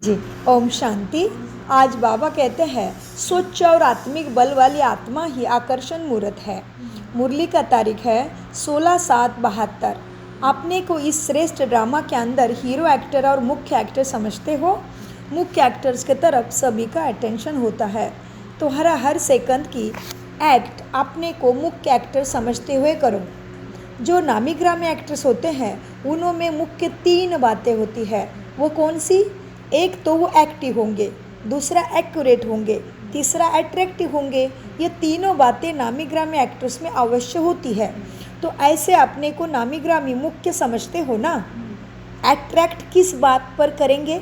जी, ओम शांति। आज बाबा कहते हैं स्वच्छ और आत्मिक बल वाली आत्मा ही आकर्षण मूर्त है। मुरली का तारीख है 16/7/72। अपने को इस श्रेष्ठ ड्रामा के अंदर हीरो एक्टर और मुख्य एक्टर समझते हो। मुख्य एक्टर्स के तरफ सभी का अटेंशन होता है, तो हर सेकंड की एक्ट अपने को मुख्य एक्टर समझते हुए करो। जो नामी ग्रामी एक्टर्स होते हैं उनमें मुख्य 3 बातें होती है। वो कौन सी? एक तो वो एक्टिव होंगे, दूसरा एक्यूरेट होंगे, तीसरा अट्रैक्टिव होंगे। ये तीनों बातें नामी ग्रामी एक्टर्स में अवश्य होती है। तो ऐसे अपने को नामी ग्रामी मुख्य समझते हो ना। अट्रैक्ट किस बात पर करेंगे?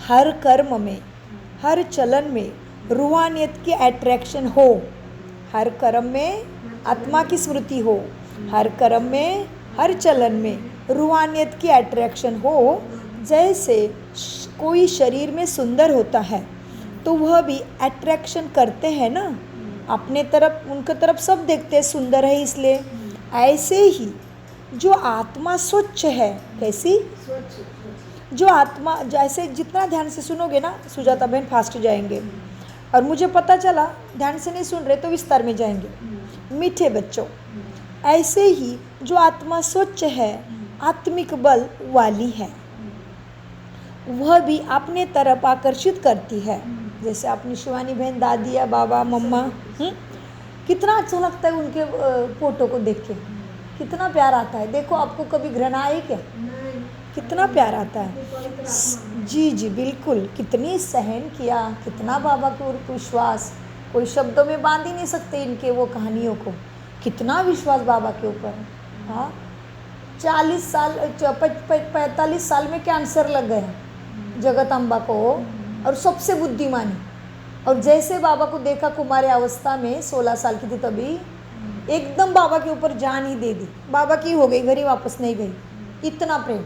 हर कर्म में, हर चलन में रूहानियत की अट्रैक्शन हो। हर कर्म में आत्मा की स्मृति हो, हर कर्म में, हर चलन में रूहानियत की अट्रैक्शन हो। जैसे कोई शरीर में सुंदर होता है तो वह भी अट्रैक्शन करते हैं ना, अपने तरफ, उनके तरफ सब देखते हैं सुंदर है इसलिए। ऐसे ही जो आत्मा स्वच्छ है, कैसी? जो आत्मा, जैसे जितना ध्यान से सुनोगे ना, सुजाता बहन फास्ट जाएंगे, और मुझे पता चला ध्यान से नहीं सुन रहे तो विस्तार में जाएंगे। मीठे बच्चों, ऐसे ही जो आत्मा स्वच्छ है, आत्मिक बल वाली है, वह भी अपने तरफ आकर्षित करती है। जैसे अपनी शिवानी बहन, दादी या बाबा, मम्मा, कितना अच्छा लगता है उनके फोटो को देख के, कितना प्यार आता है। देखो, आपको कभी घृणा आई क्या? कितना प्यार आता है। जी जी बिल्कुल, कितनी सहन किया, कितना बाबा के ऊपर विश्वास, कोई शब्दों में बांध ही नहीं सकते इनके वो कहानियों को। कितना विश्वास बाबा के ऊपर। हाँ, 40 साल 45 साल में कैंसर लग गया जगत अम्बा को, और सबसे बुद्धिमानी। और जैसे बाबा को देखा कुमारी अवस्था में, 16 साल की थी तभी, एकदम बाबा के ऊपर जान ही दे दी। बाबा की हो गई, घर ही वापस नहीं गई, इतना प्रेम।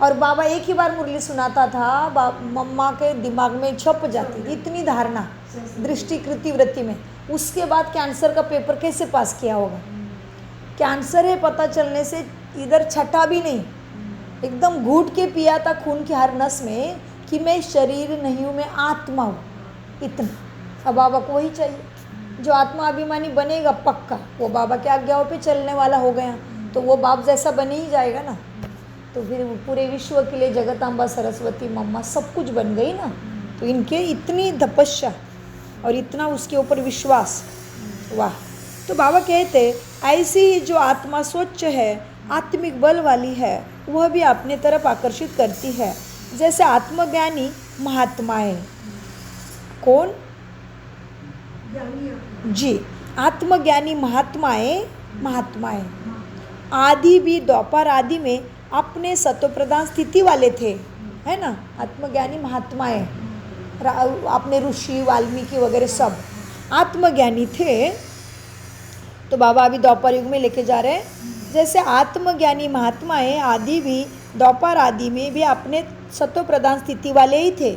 और बाबा एक ही बार मुरली सुनाता था, मम्मा के दिमाग में छप जाती थी, इतनी धारणा दृष्टि कृति वृत्ति में। उसके बाद कैंसर का पेपर कैसे पास किया होगा? कैंसर है पता चलने से इधर छटा भी नहीं, एकदम घूट के पिया था खून की हर नस में कि मैं शरीर नहीं हूँ, मैं आत्मा हूँ, इतना। अब बाबा को वही चाहिए। जो आत्मा अभिमानी बनेगा पक्का, वो बाबा के आज्ञाओं पे चलने वाला हो गया, तो वो बाप जैसा बने ही जाएगा ना। तो फिर पूरे विश्व के लिए जगतांबा, सरस्वती, मम्मा सब कुछ बन गई ना। तो इनके इतनी तपस्या और इतना उसके ऊपर विश्वास, वाह। तो बाबा कहते ऐसी ही जो आत्मा स्वच्छ है, आत्मिक बल वाली है, वह भी अपने तरफ आकर्षित करती है। जैसे आत्मज्ञानी महात्माएं। कौन? जी, आत्मज्ञानी महात्माएं आदि भी द्वापर आदि में अपने सत्वप्रधान स्थिति वाले थे, है ना। आत्मज्ञानी महात्माएं, अपने ऋषि वाल्मीकि वगैरह सब आत्मज्ञानी थे। तो बाबा अभी द्वापर युग में लेके जा रहे हैं। जैसे आत्मज्ञानी महात्माएं आदि भी द्वापर आदि में भी अपने सत्व प्रधान स्थिति वाले ही थे,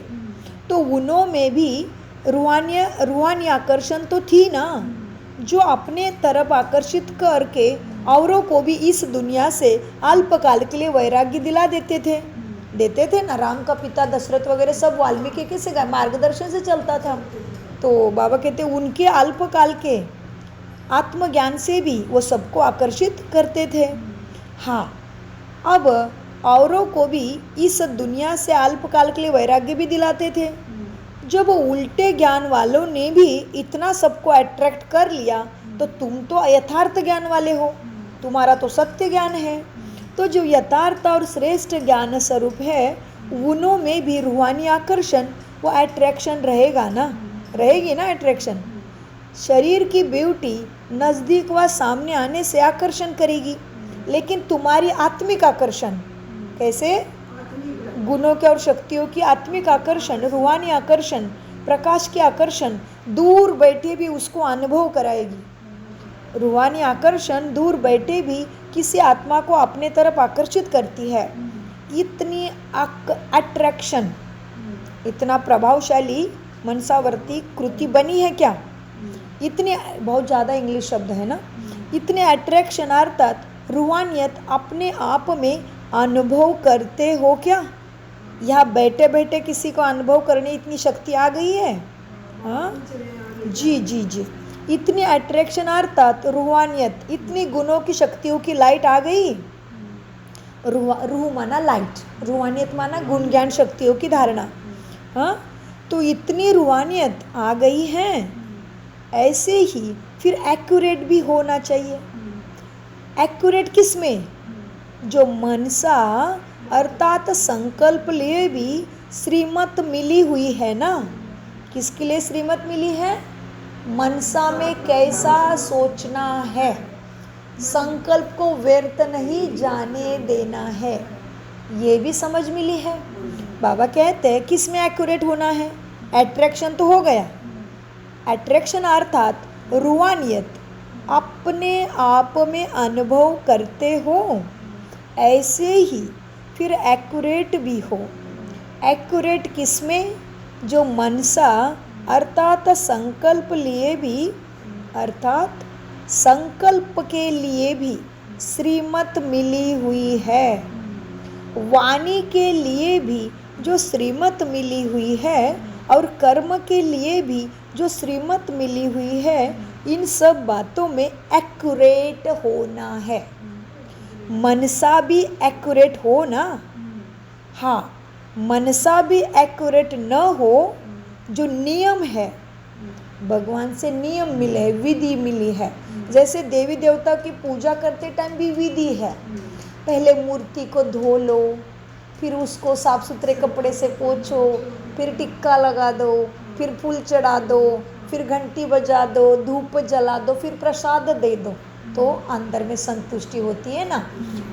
तो उनों में भी रूहानी आकर्षण तो थी ना, जो अपने तरफ आकर्षित करके औरों को भी इस दुनिया से अल्पकाल के लिए वैराग्य दिला देते थे ना। राम का पिता दशरथ वगैरह सब वाल्मीकि के मार्गदर्शन से चलता था। तो बाबा कहते उनके अल्पकाल के आत्मज्ञान से भी वो सबको आकर्षित करते थे। हाँ, अब औरों को भी इस दुनिया से अल्पकाल के लिए वैराग्य भी दिलाते थे। जब उल्टे ज्ञान वालों ने भी इतना सबको अट्रैक्ट कर लिया, तो तुम तो यथार्थ ज्ञान वाले हो, तुम्हारा तो सत्य ज्ञान है। तो जो यथार्थ और श्रेष्ठ ज्ञान स्वरूप है, उनों में भी रूहानी आकर्षण, वो अट्रैक्शन रहेगा ना, रहेगी ना अट्रैक्शन। शरीर की ब्यूटी नज़दीक व सामने आने से आकर्षण करेगी, लेकिन तुम्हारी आत्मिक आकर्षण कैसे? गुणों के और शक्तियों की आत्मिक आकर्षण, रूहानी आकर्षण, प्रकाश की आकर्षण दूर बैठे भी उसको अनुभव कराएगी। रूहानी आकर्षण दूर बैठे भी किसी आत्मा को अपने तरफ आकर्षित करती है। इतनी अट्रैक्शन, इतना प्रभावशाली मनसावर्ती कृति बनी है क्या? इतने, बहुत ज़्यादा इंग्लिश शब्द है ना। इतने अट्रैक्शन अर्थात रूहानियत अपने आप में अनुभव करते हो क्या? यहाँ बैठे बैठे किसी को अनुभव करने इतनी शक्ति आ गई है? हाँ जी जी जी, इतनी अट्रैक्शन अर्थात रूहानियत, इतनी गुणों की शक्तियों की लाइट आ गई। रूह माना लाइट, रूहानियत माना गुण ज्ञान शक्तियों की धारणा। हाँ, तो इतनी रूहानियत आ गई है। ऐसे ही फिर एक्यूरेट भी होना चाहिए। एक्यूरेट किस में? जो मनसा अर्थात संकल्प लिए भी श्रीमत मिली हुई है ना। किसके लिए श्रीमत मिली है? मनसा में कैसा सोचना है, संकल्प को व्यर्थ नहीं जाने देना है, ये भी समझ मिली है। बाबा कहते हैं किस में एक्यूरेट होना है? अट्रैक्शन तो हो गया, अट्रैक्शन अर्थात रूहानियत अपने आप में अनुभव करते हो, ऐसे ही फिर एक्यूरेट भी हो। एक्यूरेट किस में? जो मनसा अर्थात संकल्प लिए भी, अर्थात संकल्प के लिए भी श्रीमत मिली हुई है, वाणी के लिए भी जो श्रीमत मिली हुई है, और कर्म के लिए भी जो श्रीमत मिली हुई है, इन सब बातों में एक्यूरेट होना है। मनसा भी एक्यूरेट हो ना। हाँ, मनसा भी एक्यूरेट न हो, जो नियम है, भगवान से नियम मिले है, विधि मिली है। जैसे देवी देवता की पूजा करते टाइम भी विधि है। पहले मूर्ति को धो लो, फिर उसको साफ सुथरे कपड़े से पोंछो, फिर टिक्का लगा दो, फिर फूल चढ़ा दो, फिर घंटी बजा दो, धूप जला दो, फिर प्रसाद दे दो, तो अंदर में संतुष्टि होती है ना।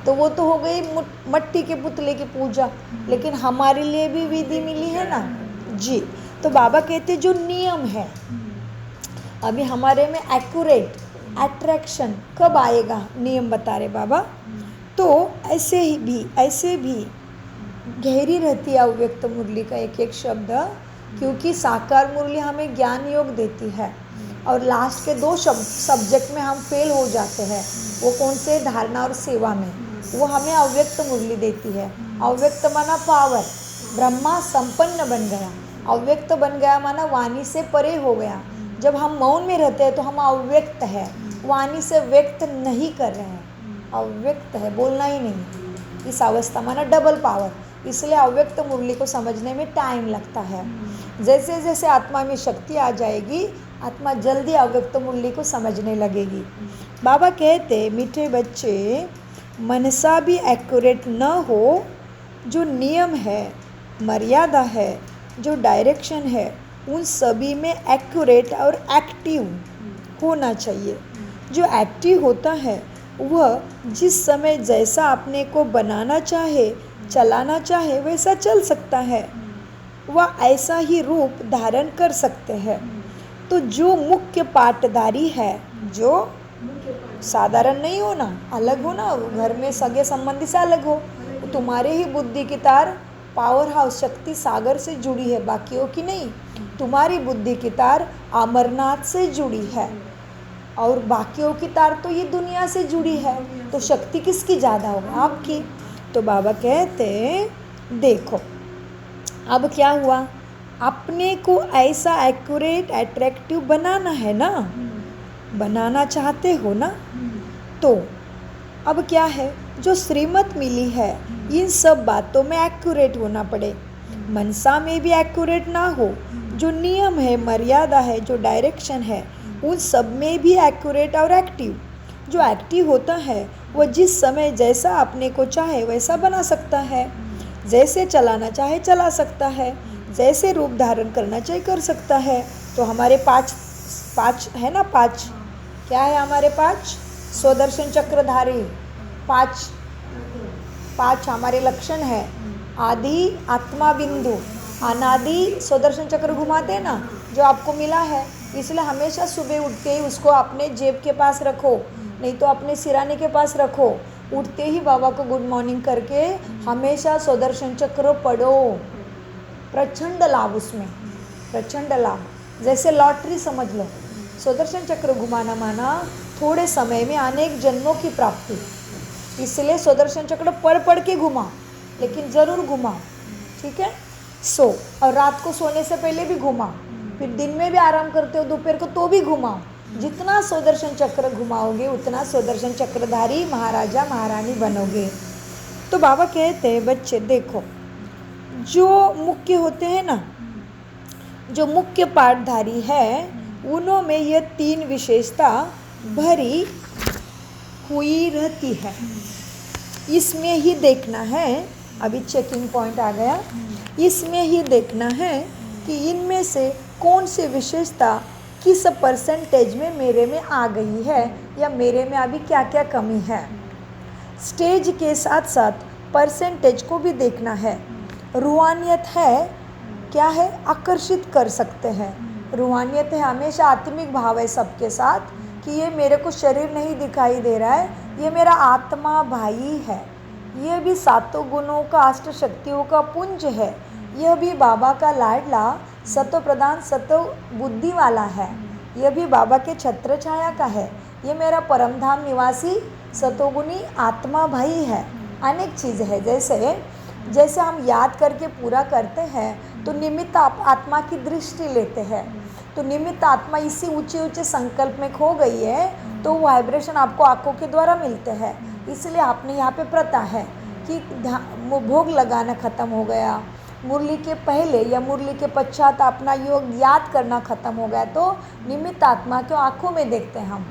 तो वो तो हो गई मट्टी के पुतले की पूजा, लेकिन हमारे लिए भी विधि मिली है ना जी। तो बाबा कहते जो नियम है, अभी हमारे में एक्यूरेट अट्रैक्शन कब आएगा, नियम बता रहे बाबा। तो ऐसे भी गहरी रहती है अव्यक्त मुरली का एक एक शब्द, क्योंकि साकार मुरली हमें ज्ञान योग देती है, और लास्ट के 2 सब्जेक्ट में हम फेल हो जाते हैं। वो कौन से? धारणा और सेवा में। वो हमें अव्यक्त मुरली देती है। अव्यक्त माना पावर, ब्रह्मा संपन्न बन गया। अव्यक्त बन गया माना वाणी से परे हो गया। जब हम मौन में रहते हैं तो हम अव्यक्त है, वाणी से व्यक्त नहीं कर रहे हैं, अव्यक्त है, बोलना ही नहीं। इस अवस्था माना डबल पावर, इसलिए अव्यक्त मुरली को समझने में टाइम लगता है। जैसे जैसे आत्मा में शक्ति आ जाएगी, आत्मा जल्दी अव्यक्त मुरली को समझने लगेगी। बाबा कहते मीठे बच्चे, मनसा भी एक्यूरेट न हो, जो नियम है, मर्यादा है, जो डायरेक्शन है, उन सभी में एक्यूरेट और एक्टिव होना चाहिए। जो एक्टिव होता है वह जिस समय जैसा अपने को बनाना चाहे, चलाना चाहे, वैसा चल सकता है, वह ऐसा ही रूप धारण कर सकते हैं। तो जो मुख्य पाटधारी है, जो साधारण नहीं हो ना, अलग हो ना, घर में सगे संबंधी से अलग हो, तुम्हारे ही बुद्धि की तार पावर हाउस शक्ति सागर से जुड़ी है, बाकियों की नहीं। तुम्हारी बुद्धि की तार अमरनाथ से जुड़ी है, और बाकियों की तार तो ये दुनिया से जुड़ी है। तो शक्ति किसकी ज़्यादा होगी? आपकी। तो बाबा कहते देखो अब क्या हुआ, अपने को ऐसा एक्यूरेट अट्रैक्टिव बनाना है ना, बनाना चाहते हो ना। तो अब क्या है, जो श्रीमत मिली है, इन सब बातों में एक्यूरेट होना पड़े। मनसा में भी एक्यूरेट ना हो, जो नियम है, मर्यादा है, जो डायरेक्शन है, उन सब में भी एक्यूरेट और एक्टिव। जो एक्टिव होता है वह जिस समय जैसा अपने को चाहे वैसा बना सकता है, जैसे चलाना चाहे चला सकता है, जैसे रूप धारण करना चाहे कर सकता है। तो हमारे पाँच है ना, 5 क्या है हमारे 5? स्वदर्शन चक्रधारी 5 हमारे लक्षण है। आदि आत्मा बिंदु, अनादि स्वदर्शन चक्र घुमाते हैं ना, जो आपको मिला है। इसलिए हमेशा सुबह उठ के ही उसको अपने जेब के पास रखो, नहीं तो अपने सिराने के पास रखो। उठते ही बाबा को गुड मॉर्निंग करके हमेशा स्वदर्शन चक्र पढ़ो। प्रचंड लाभ उसमें, प्रचंड लाभ। जैसे लॉटरी समझ लो, स्वदर्शन चक्र घुमाना माना थोड़े समय में अनेक जन्मों की प्राप्ति। इसलिए स्वदर्शन चक्र पढ़ के घुमा, लेकिन ज़रूर घुमा। ठीक है। सो, और रात को सोने से पहले भी घुमाओ, फिर दिन में भी आराम करते हो दोपहर को तो भी घुमाओ। जितना सुदर्शन चक्र घुमाओगे उतना सुदर्शन चक्रधारी महाराजा महारानी बनोगे। तो बाबा कहते हैं बच्चे देखो, जो मुख्य होते हैं ना, जो मुख्य पाठधारी है, उनमें ये 3 विशेषता भरी हुई रहती है। इसमें ही देखना है, अभी चेकिंग पॉइंट आ गया, इसमें ही देखना है कि इनमें से कौन सी विशेषता किस परसेंटेज में मेरे में आ गई है या मेरे में अभी क्या क्या कमी है। स्टेज के साथ साथ परसेंटेज को भी देखना है। रूहानियत है, क्या है, आकर्षित कर सकते हैं। रूहानियत है हमेशा आत्मिक भाव है सबके साथ कि ये मेरे को शरीर नहीं दिखाई दे रहा है, ये मेरा आत्मा भाई है, ये भी 7 गुणों का, 8 शक्तियों का पुंज है, यह भी बाबा का लाडला सतो प्रधान सतो बुद्धि वाला है, यह भी बाबा के छत्र छाया का है, ये मेरा परमधाम निवासी सतोगुणी आत्मा भाई है। अनेक चीज़ है, जैसे हम याद करके पूरा करते हैं तो निमित्त आत्मा की दृष्टि लेते हैं, तो निमित्त आत्मा इसी ऊंचे ऊंचे संकल्प में खो गई है तो वाइब्रेशन आपको आंखों के द्वारा मिलते हैं। इसलिए आपने यहाँ पे प्रथा है कि भोग लगाना ख़त्म हो गया, मुरली के पहले या मुरली के पश्चात अपना योग याद करना ख़त्म हो गया तो निमित्त आत्मा को आँखों में देखते हैं हम,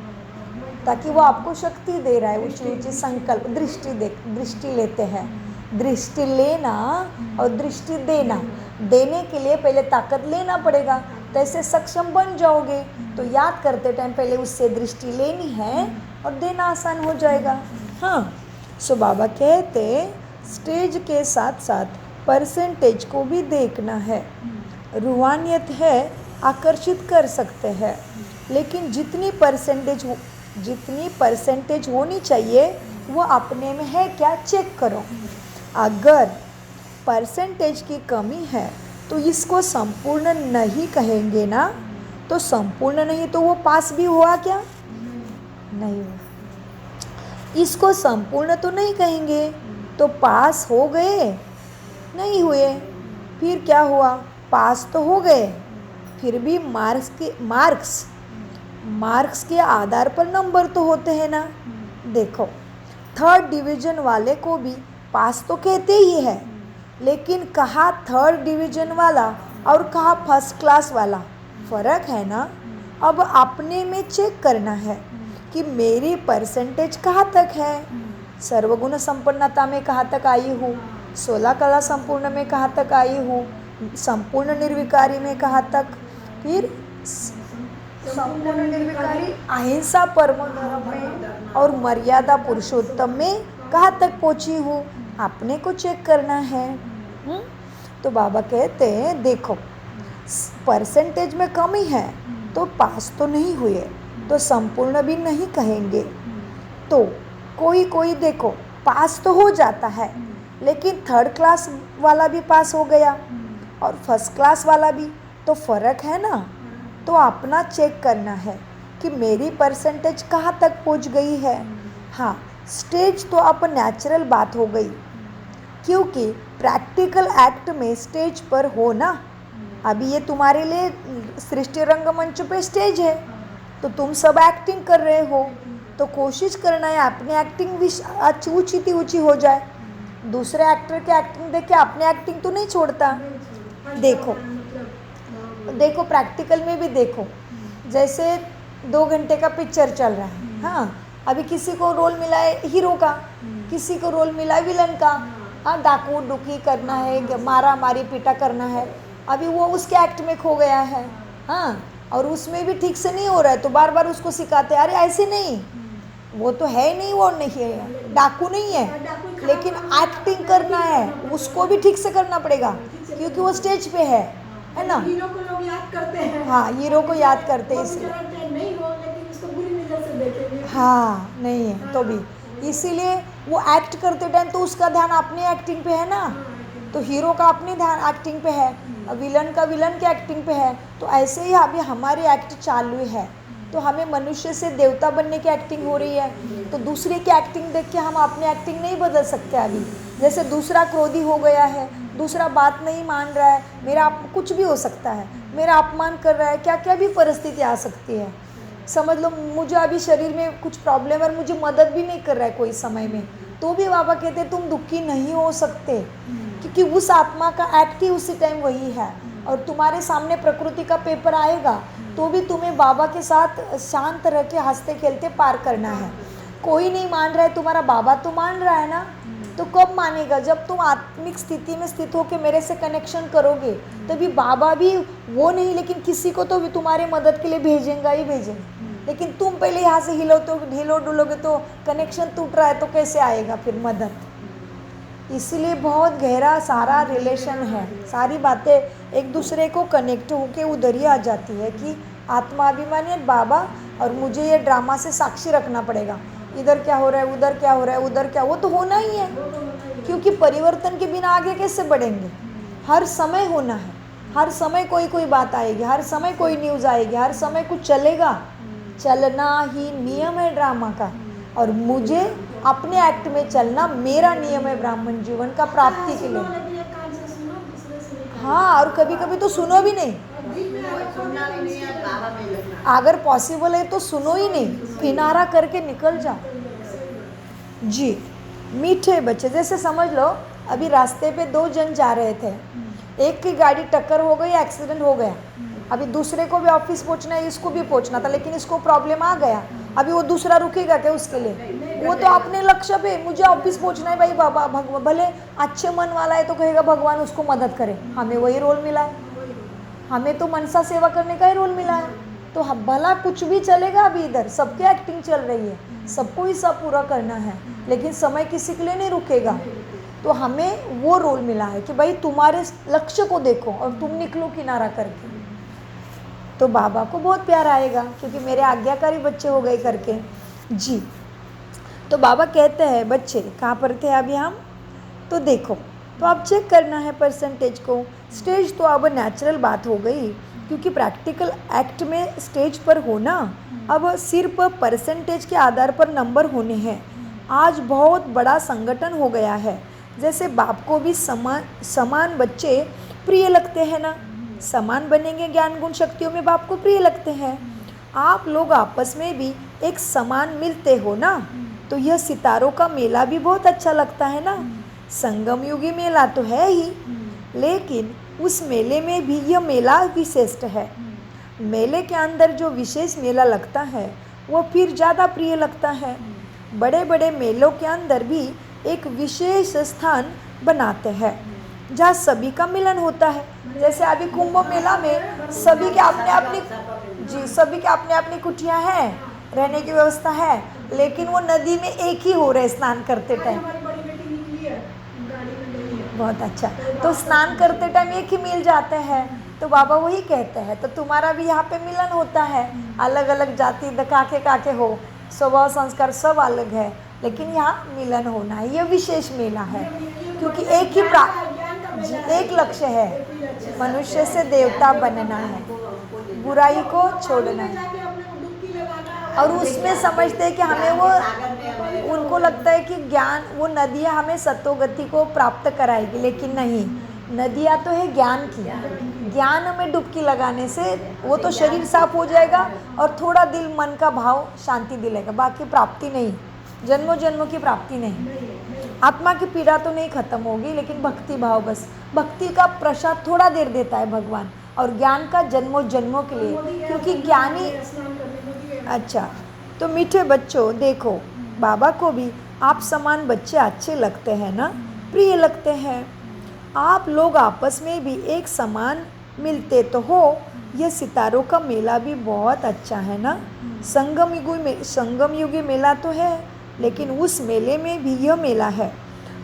ताकि वो आपको शक्ति दे रहा है। ऊंची ऊंची संकल्प दृष्टि लेते हैं। दृष्टि लेना और दृष्टि देना, देने के लिए पहले ताकत लेना पड़ेगा, तो ऐसे सक्षम बन जाओगे तो याद करते टाइम पहले उससे दृष्टि लेनी है और देना आसान हो जाएगा। हाँ, सो बाबा कहते स्टेज के साथ साथ परसेंटेज को भी देखना है। रूहानियत है, आकर्षित कर सकते हैं, लेकिन जितनी परसेंटेज होनी चाहिए वो अपने में है क्या, चेक करो। अगर परसेंटेज की कमी है तो इसको संपूर्ण नहीं कहेंगे ना, तो संपूर्ण नहीं तो वो पास भी हुआ क्या, नहीं हुआ। इसको संपूर्ण तो नहीं कहेंगे तो पास हो गए, नहीं हुए। फिर क्या हुआ, पास तो हो गए, फिर भी मार्क्स के आधार पर नंबर तो होते हैं ना। देखो, 3rd डिवीज़न वाले को भी पास तो कहते ही है, लेकिन कहा 3rd डिवीज़न वाला और कहा 1st क्लास वाला, फ़र्क है ना। अब अपने में चेक करना है कि मेरी परसेंटेज कहाँ तक है। सर्वगुण संपन्नता में कहाँ तक आई हूँ, 16 कला संपूर्ण में कहाँ तक आई हूँ, संपूर्ण निर्विकारी में कहाँ तक, फिर संपूर्ण निर्विकारी अहिंसा परमो धर्म में और मर्यादा पुरुषोत्तम में कहाँ तक पहुँची हूँ, अपने को चेक करना है। तो बाबा कहते हैं देखो, परसेंटेज में कमी है तो पास तो नहीं हुए, तो संपूर्ण भी नहीं कहेंगे। तो कोई देखो पास तो हो जाता है, लेकिन 3rd क्लास वाला भी पास हो गया और 1st क्लास वाला भी, तो फ़र्क है ना। तो अपना चेक करना है कि मेरी परसेंटेज कहाँ तक पहुँच गई है। हाँ, स्टेज तो अब नेचुरल बात हो गई, क्योंकि प्रैक्टिकल एक्ट में स्टेज पर हो ना। अभी ये तुम्हारे लिए सृष्टि रंगमंच पे स्टेज है, तो तुम सब एक्टिंग कर रहे हो, तो कोशिश करना है अपनी एक्टिंग भी ऊंची हो जाए। दूसरे एक्टर की एक्टिंग देख के अपनी एक्टिंग तो नहीं छोड़ता। देखो प्रैक्टिकल में भी देखो, जैसे 2 घंटे का पिक्चर चल रहा है, हाँ, अभी किसी को रोल मिला है हीरो का, किसी को रोल मिला है विलन का, हाँ, डाकू डुकी करना है, मारा मारी पीटा करना है, अभी वो उसके एक्ट में खो गया है, हाँ, और उसमें भी ठीक से नहीं हो रहा है तो बार बार उसको सिखाते हैं, अरे ऐसे नहीं, वो तो है नहीं, वो नहीं है, डाकू नहीं है, लेकिन एक्टिंग करना है, उसको भी ठीक से करना पड़ेगा क्योंकि वो स्टेज पे है ना। हीरो को लोग याद करते हैं, हाँ, हीरो को याद करते हैं इसलिए, नहीं हो लेकिन उसको बुरी नजर से देखेंगे। हाँ, नहीं है तो भी इसीलिए वो एक्ट करते टाइम तो उसका ध्यान अपनी एक्टिंग पे है ना, तो हीरो का अपनी ध्यान एक्टिंग पे है, विलन का विलन की एक्टिंग पे है। तो ऐसे ही अभी हमारी एक्ट चालू है, तो हमें मनुष्य से देवता बनने की एक्टिंग हो रही है, तो दूसरे की एक्टिंग देख के हम अपनी एक्टिंग नहीं बदल सकते। अभी जैसे दूसरा क्रोधी हो गया है, दूसरा बात नहीं मान रहा है, मेरा कुछ भी हो सकता है, मेरा अपमान कर रहा है, क्या क्या भी परिस्थिति आ सकती है। समझ लो मुझे अभी शरीर में कुछ प्रॉब्लम है और मुझे मदद भी नहीं कर रहा है कोई समय में, तो भी बाबा कहते तुम दुखी नहीं हो सकते, क्योंकि उस आत्मा का एक्ट ही उसी टाइम वही है। और तुम्हारे सामने प्रकृति का पेपर आएगा तो भी तुम्हें बाबा के साथ शांत रह के हंसते खेलते पार करना है। कोई नहीं मान रहा है, तुम्हारा बाबा तो मान रहा है ना, तो कब मानेगा? जब तुम आत्मिक स्थिति में स्थित होकर मेरे से कनेक्शन करोगे तभी बाबा भी वो नहीं, लेकिन किसी को तो भी तुम्हारे मदद के लिए भेजेंगा ही भेजेंगे। लेकिन तुम पहले यहाँ से हिलो डुलोगे तो कनेक्शन टूट रहा है तो कैसे आएगा फिर मदद? इसलिए बहुत गहरा सारा रिलेशन है, सारी बातें एक दूसरे को कनेक्ट होके उधर ही आ जाती है कि आत्माभिमानी बाबा और मुझे ये ड्रामा से साक्षी रखना पड़ेगा, इधर क्या हो रहा है, उधर क्या हो रहा है, उधर क्या, वो तो होना ही है, क्योंकि परिवर्तन के बिना आगे कैसे बढ़ेंगे? हर समय होना है, हर समय कोई बात आएगी, हर समय कोई न्यूज़ आएगी, हर समय कुछ चलेगा, चलना ही नियम है ड्रामा का। और मुझे अपने एक्ट में चलना मेरा नियम है ब्राह्मण जीवन का प्राप्ति के लिए। हाँ, और कभी कभी तो सुनो भी नहीं, अगर पॉसिबल है तो सुनो ही नहीं, किनारा करके निकल जाओ। जी, मीठे बच्चे, जैसे समझ लो अभी रास्ते पे दो जन जा रहे थे, एक की गाड़ी टक्कर हो गई, एक्सीडेंट हो गया, अभी दूसरे को भी ऑफिस पहुंचना है, इसको भी पहुंचना था, लेकिन इसको प्रॉब्लम आ गया, अभी वो दूसरा रुकेगा क्या उसके लिए? वो तो अपने लक्ष्य पे, मुझे ऑफिस पहुंचना है भाई, बाबा भगवान भले अच्छे मन वाला है तो कहेगा भगवान उसको मदद करे, हमें वही रोल मिला है, हमें तो मनसा सेवा करने का ही रोल मिला है, तो भला कुछ भी चलेगा। अभी इधर सबकी एक्टिंग चल रही है, सबको ही सब पूरा करना है, लेकिन समय किसी के लिए नहीं रुकेगा, तो हमें वो रोल मिला है कि भाई तुम्हारे लक्ष्य को देखो और तुम निकलो किनारा करके, तो बाबा को बहुत प्यार आएगा क्योंकि मेरे आज्ञाकारी बच्चे हो गए करके। जी, तो बाबा कहते हैं बच्चे कहाँ पर थे अभी हम, तो देखो, तो अब चेक करना है परसेंटेज को। स्टेज तो अब नेचुरल बात हो गई, क्योंकि प्रैक्टिकल एक्ट में स्टेज पर होना अब सिर्फ परसेंटेज के आधार पर नंबर होने हैं। आज बहुत बड़ा संगठन हो गया है, जैसे बाप को भी समान बच्चे प्रिय लगते हैं ना, समान बनेंगे ज्ञान गुण शक्तियों में बाप को प्रिय लगते हैं। आप लोग आपस में भी एक समान मिलते हो ना, तो यह सितारों का मेला भी बहुत अच्छा लगता है ना। संगम युगी मेला तो है ही, लेकिन उस मेले में भी यह मेला विशिष्ट है। मेले के अंदर जो विशेष मेला लगता है वो फिर ज़्यादा प्रिय लगता है। बड़े बड़े मेलों के अंदर भी एक विशेष स्थान बनाते हैं जहाँ सभी का मिलन होता है। जैसे अभी कुंभ मेला में सभी के अपने अपनी कुटियाँ हैं, रहने की व्यवस्था है, लेकिन वो नदी में एक ही हो रहे स्नान करते टाइम। बहुत अच्छा, तो स्नान करते टाइम एक ही मिल जाते हैं, तो बाबा वही कहते हैं, तो तुम्हारा भी यहाँ पे मिलन होता है। अलग अलग जाति काके हो, स्वभाव संस्कार सब अलग है, लेकिन यहाँ मिलन होना है, यह विशेष मेला है, क्योंकि एक ही एक लक्ष्य है, मनुष्य से देवता बनना है, बुराई को छोड़ना है। और उसमें समझते हैं कि हमें वो, उनको लगता है कि ज्ञान, वो नदियाँ हमें सत्वगति को प्राप्त कराएगी, लेकिन नहीं, नदियाँ तो है ज्ञान की, ज्ञान में डुबकी लगाने से वो तो शरीर साफ हो जाएगा और थोड़ा दिल मन का भाव शांति दिलाएगा, बाकी प्राप्ति नहीं, जन्मों जन्मों की प्राप्ति नहीं। आत्मा की पीड़ा तो नहीं खत्म होगी, लेकिन भक्ति भाव, बस भक्ति का प्रसाद थोड़ा देर देता है भगवान, और ज्ञान का जन्मों जन्मों के लिए, क्योंकि ज्ञानी। अच्छा, तो मीठे बच्चों देखो, बाबा को भी आप समान बच्चे अच्छे लगते हैं ना, प्रिय लगते हैं। आप लोग आपस में भी एक समान मिलते तो हो, यह सितारों का मेला भी बहुत अच्छा है ना। संगम युगी मेला तो है, लेकिन उस मेले में भी यह मेला है।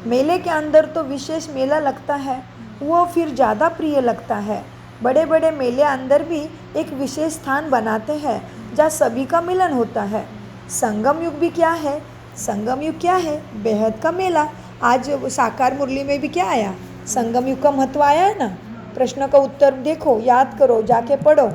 मेले के अंदर तो विशेष मेला लगता है, वो फिर ज़्यादा प्रिय लगता है। बड़े बड़े मेले अंदर भी एक विशेष स्थान बनाते हैं जहाँ सभी का मिलन होता है। संगम युग भी क्या है? संगम युग क्या है? बेहद का मेला। आज साकार मुरली में भी क्या आया? संगम युग का महत्व आया है ना। प्रश्न का उत्तर देखो, याद करो, जाके पढ़ो,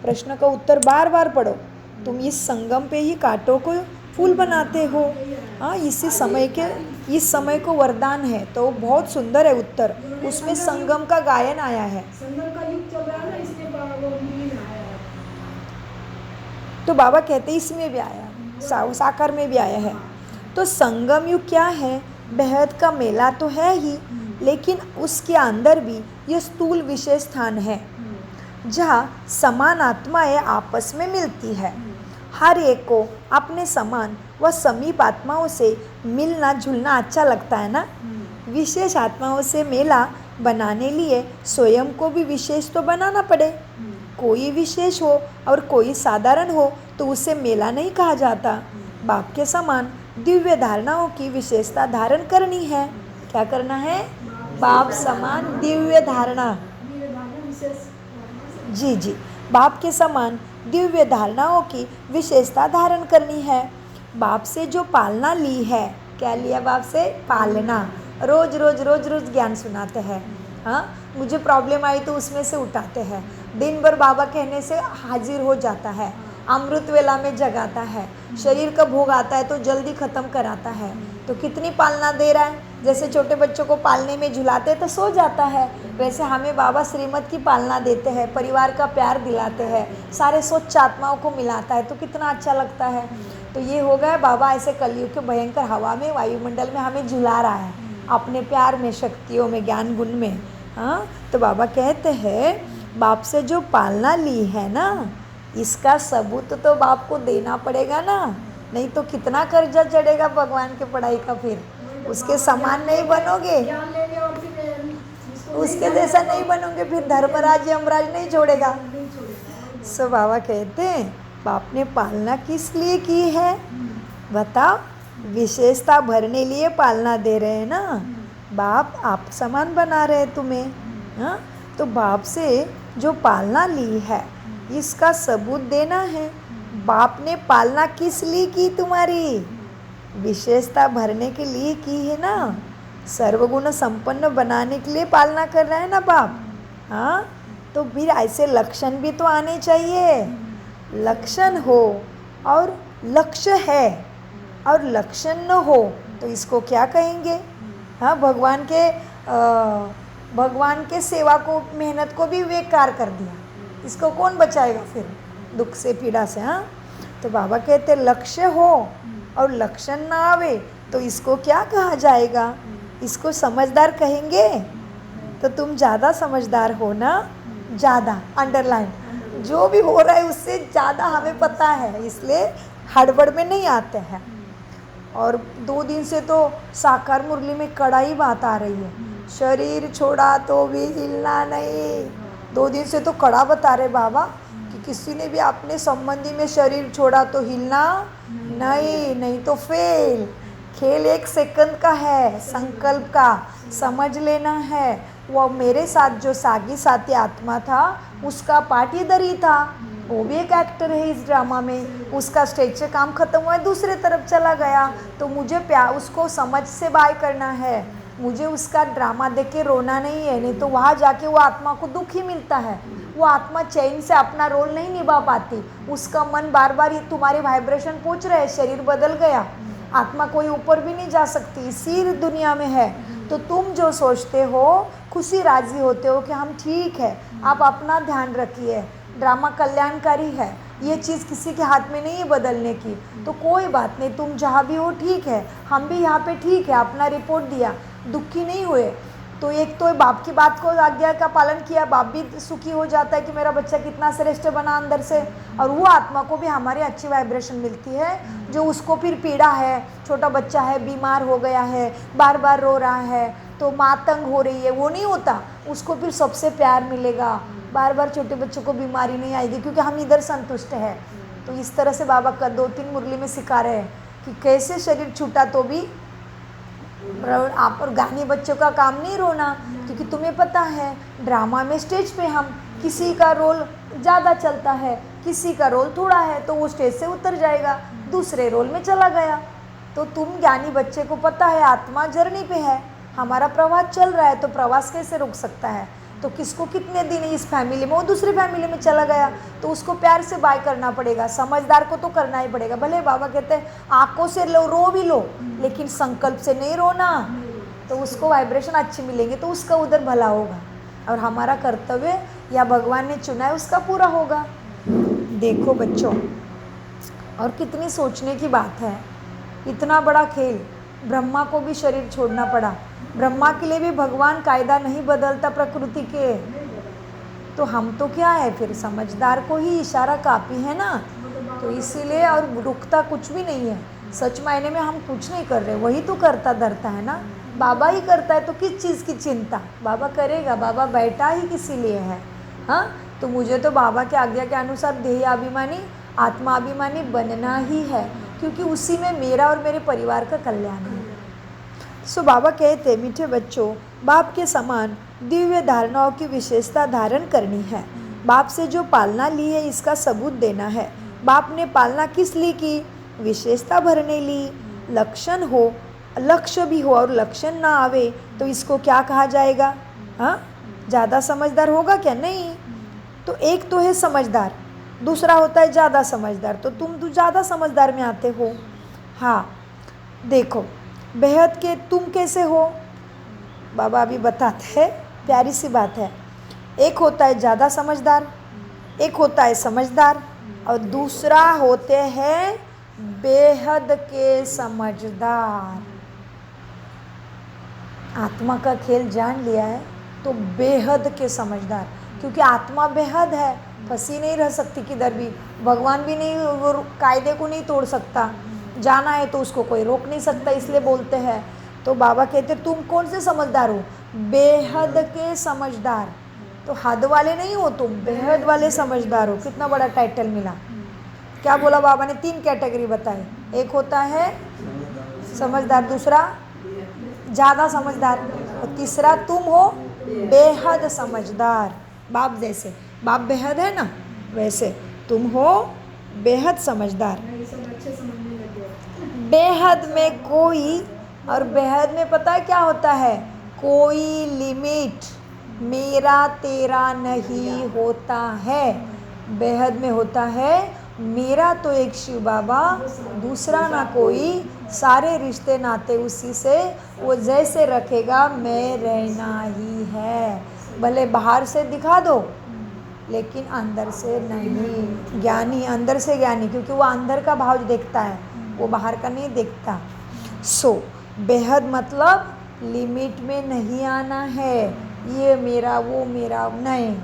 प्रश्न का उत्तर बार बार पढ़ो। तुम इस संगम पे ही कांटों को फूल बनाते हो। हाँ, इसी समय के इस समय को वरदान है। तो बहुत सुंदर है उत्तर, उसमें संगम का गायन आया है। संगम का युग चल रहा है ना, इसलिए वो मुरली में आया है। तो बाबा कहते हैं इसमें भी आया, साकार में भी आया है। तो संगम युग क्या है? बेहद का मेला तो है ही, लेकिन उसके अंदर भी ये स्थूल विशेष स्थान है जहाँ समान आत्माएं आपस में मिलती है। हर एक को अपने समान व समीप आत्माओं से मिलना जुलना अच्छा लगता है ना। विशेष आत्माओं से मेला बनाने लिए स्वयं को भी विशेष तो बनाना पड़े। कोई विशेष हो और कोई साधारण हो तो उसे मेला नहीं कहा जाता। बाप के समान दिव्य धारणाओं की विशेषता धारण करनी है। क्या करना है? बाप समान दिव्य धारणा। वीर धारण विशेष जी जी, बाप के समान दिव्य धारणाओं की विशेषता धारण करनी है। बाप से जो पालना ली है, क्या लिया बाप से? पालना। रोज रोज रोज रोज ज्ञान सुनाते हैं। हाँ, मुझे प्रॉब्लम आई तो उसमें से उठाते हैं। दिन भर बाबा कहने से हाजिर हो जाता है। अमृत वेला में जगाता है। शरीर का भोग आता है तो जल्दी ख़त्म कराता है। तो कितनी पालना दे रहा है। जैसे छोटे बच्चों को पालने में झुलाते तो सो जाता है, वैसे हमें बाबा श्रीमत की पालना देते हैं, परिवार का प्यार दिलाते हैं, सारे स्वच्छ आत्माओं को मिलाता है, तो कितना अच्छा लगता है। तो ये हो गया बाबा ऐसे कलयुग के भयंकर हवा में, वायुमंडल में हमें झुला रहा है अपने प्यार में, शक्तियों में, ज्ञान गुण में। हाँ, तो बाबा कहते हैं बाप से जो पालना ली है ना, इसका सबूत तो बाप को देना पड़ेगा ना, नहीं तो कितना कर्जा चढ़ेगा भगवान के पढ़ाई का। फिर उसके समान नहीं बनोगे, ज्ञान लेंगे और फिर इसको उसके जैसा नहीं बनोगे, फिर धर्मराज यमराज नहीं छोड़ेगा। नहीं छोड़ेगा। सो बाबा कहते हैं बाप ने पालना किस लिए की है बताओ? विशेषता भरने लिए पालना दे रहे हैं ना। बाप आप समान बना रहे तुम्हें। हाँ, तो बाप से जो पालना ली है इसका सबूत देना है। बाप ने पालना किस लिए की? तुम्हारी विशेषता भरने के लिए की है ना। सर्वगुण संपन्न बनाने के लिए पालना कर रहा है ना बाप। हाँ, तो फिर ऐसे लक्षण भी तो आने चाहिए। लक्षण हो और लक्ष्य है और लक्षण न हो तो इसको क्या कहेंगे? हाँ, भगवान के सेवा को, मेहनत को भी बेकार कर दिया। इसको कौन बचाएगा फिर दुख से, पीड़ा से? हाँ, तो बाबा कहते लक्ष्य हो और लक्षण ना आवे तो इसको क्या कहा जाएगा? इसको समझदार कहेंगे। तो तुम ज़्यादा समझदार हो ना, ज़्यादा, अंडरलाइन, जो भी हो रहा है उससे ज़्यादा हमें पता है, इसलिए हड़बड़ में नहीं आते हैं। और 2 दिन से तो साकार मुरली में कड़ाई बात आ रही है, शरीर छोड़ा तो भी हिलना नहीं। 2 दिन से तो कड़ा बता रहे बाबा कि किसी ने भी अपने संबंधी में शरीर छोड़ा तो हिलना नहीं, नहीं तो फेल। खेल 1 सेकंड का है, संकल्प का समझ लेना है। वो मेरे साथ जो सागी साथी आत्मा था उसका पार्ट इधर ही था, वो भी एक एक्टर है इस ड्रामा में। उसका स्टेज से काम खत्म हुआ, दूसरे तरफ चला गया, तो मुझे प्यार, उसको समझ से बाय करना है। मुझे उसका ड्रामा देख के रोना नहीं है, नहीं तो वहाँ जाके वो आत्मा को दुख ही मिलता है। वो आत्मा चैन से अपना रोल नहीं निभा पाती। उसका मन बार बार ये तुम्हारे वाइब्रेशन पूछ रहे हैं, शरीर बदल गया, आत्मा कोई ऊपर भी नहीं जा सकती, इसी दुनिया में है। तो तुम जो सोचते हो, खुशी राजी होते हो कि हम ठीक है, आप अपना ध्यान रखिए, ड्रामा कल्याणकारी है, ये चीज़ किसी के हाथ में नहीं है बदलने की, तो कोई बात नहीं, तुम जहाँ भी हो ठीक है, हम भी यहाँ पे ठीक है, अपना रिपोर्ट दिया, दुखी नहीं हुए। तो एक तो बाप की बात को, आज्ञा का पालन किया, बाप भी सुखी हो जाता है कि मेरा बच्चा कितना श्रेष्ठ बना अंदर से, और वो आत्मा को भी हमारी अच्छी वाइब्रेशन मिलती है। जो उसको फिर पीड़ा है, छोटा बच्चा है, बीमार हो गया है, बार बार रो रहा है, तो माँ तंग हो रही है, वो नहीं होता, उसको फिर सबसे प्यार मिलेगा। बार बार छोटे बच्चों को बीमारी नहीं आएगी क्योंकि हम इधर संतुष्ट है। तो इस तरह से बाबा का 2-3 मुरली में सिखा रहे हैं कि कैसे शरीर छूटा तो भी आप, और गाने बच्चों का काम नहीं रोना, क्योंकि तुम्हें पता है ड्रामा में स्टेज पे हम, किसी का रोल ज़्यादा चलता है, किसी का रोल थोड़ा है, तो वो स्टेज से उतर जाएगा, दूसरे रोल में चला गया। तो तुम ज्ञानी बच्चे को पता है आत्मा जर्नी पे है, हमारा प्रवास चल रहा है, तो प्रवास कैसे रुक सकता है? तो किसको कितने दिन इस फैमिली में, वो दूसरी फैमिली में चला गया तो उसको प्यार से बाय करना पड़ेगा। समझदार को तो करना ही पड़ेगा। भले बाबा कहते हैं आंखों से रो भी लो, लेकिन संकल्प से नहीं रोना, तो उसको वाइब्रेशन अच्छी मिलेंगे, तो उसका उधर भला होगा और हमारा कर्तव्य या भगवान ने चुना है उसका पूरा होगा। देखो बच्चों, और कितनी सोचने की बात है। इतना बड़ा खेल, ब्रह्मा को भी शरीर छोड़ना पड़ा। ब्रह्मा के लिए भी भगवान कायदा नहीं बदलता प्रकृति के, तो हम तो क्या है फिर, समझदार को ही इशारा काफ़ी है ना। तो इसीलिए, और रुकता कुछ भी नहीं है। सच मायने में हम कुछ नहीं कर रहे, वही तो करता धरता है ना, बाबा ही करता है, तो किस चीज़ की चिंता, बाबा करेगा। बाबा बैठा ही किसी लिए है। हाँ, तो मुझे तो बाबा के आज्ञा के अनुसार देहाभिमानी आत्माभिमानी बनना ही है, क्योंकि उसी में मेरा और मेरे परिवार का कल्याण है। सो बाबा कहते, मीठे बच्चों, बाप के समान दिव्य धारणाओं की विशेषता धारण करनी है। बाप से जो पालना ली है इसका सबूत देना है। बाप ने पालना किस लिए की, विशेषता भरने ली। लक्षण हो, लक्ष्य भी हो और लक्षण ना आवे तो इसको क्या कहा जाएगा? हाँ, ज़्यादा समझदार होगा क्या? नहीं। तो एक तो है समझदार, दूसरा होता है ज़्यादा समझदार। तो तुम तो ज़्यादा समझदार में आते हो। हाँ, देखो बेहद के तुम कैसे हो, बाबा अभी बताते हैं, प्यारी सी बात है। एक होता है ज़्यादा समझदार, एक होता है समझदार, और दूसरा होते हैं बेहद के समझदार। आत्मा का खेल जान लिया है तो बेहद के समझदार, क्योंकि आत्मा बेहद है, फंसी नहीं रह सकती किधर भी। भगवान भी नहीं, वो कायदे को नहीं तोड़ सकता। जाना है तो उसको कोई रोक नहीं सकता, इसलिए बोलते हैं। तो बाबा कहते तुम कौन से समझदार हो? बेहद के समझदार। तो हद वाले नहीं हो तुम, बेहद वाले समझदार हो। कितना बड़ा टाइटल मिला। क्या बोला बाबा ने? 3 कैटेगरी बताए। एक होता है समझदार, दूसरा ज़्यादा समझदार, और तीसरा तुम हो बेहद समझदार। बाप जैसे, बाप बेहद है ना, वैसे तुम हो बेहद समझदार। बेहद में कोई, और बेहद में पता है क्या होता है? कोई लिमिट मेरा तेरा नहीं होता है। बेहद में होता है मेरा तो एक शिव बाबा, दूसरा ना कोई, सारे रिश्ते नाते उसी से, वो जैसे रखेगा मैं रहना ही है। भले बाहर से दिखा दो लेकिन अंदर से नहीं। ज्ञानी अंदर से ज्ञानी, क्योंकि वो अंदर का भाव देखता है, वो बाहर का नहीं देखता। सो बेहद मतलब लिमिट में नहीं आना है, ये मेरा वो मेरा नहीं।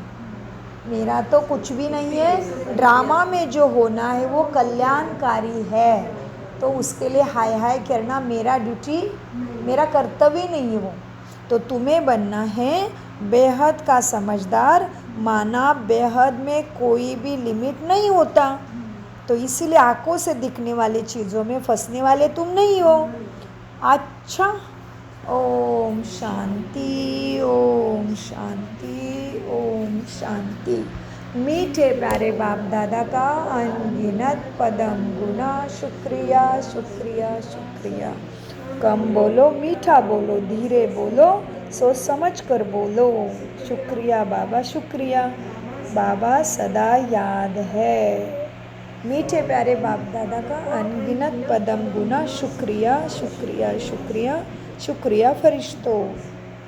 मेरा तो कुछ भी नहीं है। ड्रामा में जो होना है वो कल्याणकारी है, तो उसके लिए हाय हाय करना मेरा ड्यूटी, मेरा कर्तव्य नहीं है वो। तो तुम्हें बनना है बेहद का समझदार। माना बेहद में कोई भी लिमिट नहीं होता, तो इसीलिए आंखों से दिखने वाली चीज़ों में फंसने वाले तुम नहीं हो। अच्छा, ओम शांति, ओम शांति, ओम शांति। मीठे प्यारे बाप दादा का अनगिनत पदम गुना शुक्रिया, शुक्रिया, शुक्रिया। कम बोलो, मीठा बोलो, धीरे बोलो, सोच समझ कर बोलो। शुक्रिया बाबा, शुक्रिया। बाबा सदा याद है। मीठे प्यारे बाप दादा का अनगिनत पदम गुना शुक्रिया, शुक्रिया, शुक्रिया, शुक्रिया फरिश्तों।